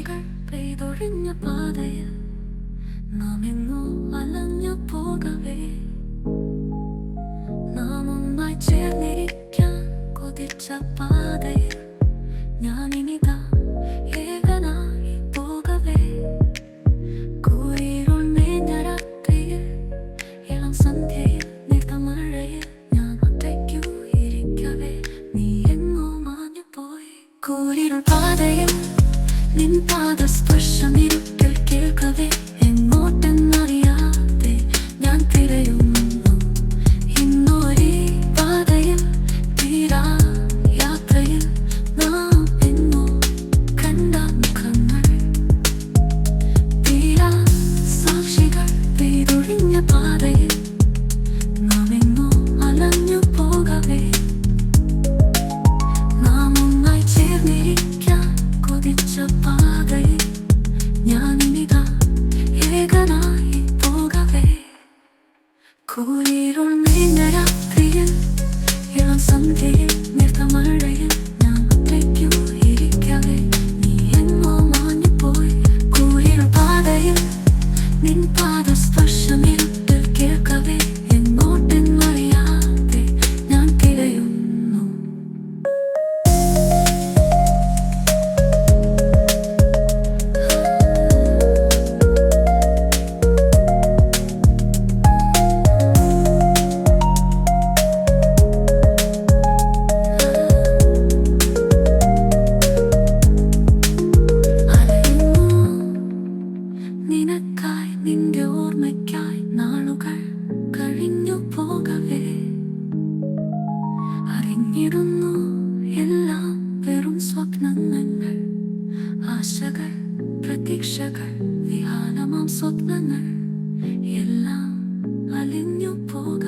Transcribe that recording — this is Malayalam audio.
സാക്ഷികൾ പെയ്തൊഴിഞ്ഞ പാതയിൽ നാം എങ്ങോ അലഞ്ഞു പോകവേ, നാം ഒന്നായി ചേർന്നിരിക്കാൻ കൊതിച്ച പാതയിൽ ഞാനിനിതാ ഏകനായി പോകവേ. കൂരിരുൾ മേഞ്ഞ രാത്രിയിൽ ഇളം സന്ധ്യയിൽ നിറമഴയിൽ ഞാൻ ഒറ്റയ്ക്കു ഇരിക്കവേ, നീ എങ്ങോ മാഞ്ഞു പോയി. കൂരിരുൾ പാതയിൽ നിൻ പാദസ്പർശം ഇരുട്ടിൽ കേൾക്കവേ, എങ്ങോട്ടെന്നറിയാതെ ഞാൻ തിരയുന്നു. ഇന്നൊരീ പാതയിൽ തീരാ യാത്രയിൽ നാം എങ്ങോ കണ്ട മുഖങ്ങൾ, തീരാ സാക്ഷികൾ പെയ്തൊഴിഞ്ഞ പാതയിൽ നാം എങ്ങോ അലഞ്ഞു പോകവേ, നാം ഒന്നായി ചേർന്നിരിക്കാൻ കൊതിച്ച പാതയിൽ ഞാനിനിതാ ഏകനായി പോകവേ. കൂരിരുൾ മേഞ്ഞ രാത്രിയിൽ ഇളം സന്ധ്യയിൽ നിറമഴയിൽ ഞാൻ ഒറ്റയ്ക്കു ഇരിക്കവേ, നീ എങ്ങോ മാഞ്ഞു പോയി. കൂരിരുൾ പാതയിൽ നിൻ പാദസ്പർശം ഇരുട്ടിൽ കേൾക്കവേ, എങ്ങോട്ടെന്നറിയാതെ ഞാൻ തിരയുന്നു. നിനക്കായി നിന്റെ ഓർമ്മയ്ക്കായി നാളുകൾ കഴിഞ്ഞു പോകവേ, അറിഞ്ഞിടുന്നു എല്ലാം വെറും സ്വപ്നങ്ങൾ, ആശകൾ പ്രതീക്ഷകൾ വിഹാനമാം സ്വപ്നങ്ങൾ എല്ലാം അലിഞ്ഞു പോക.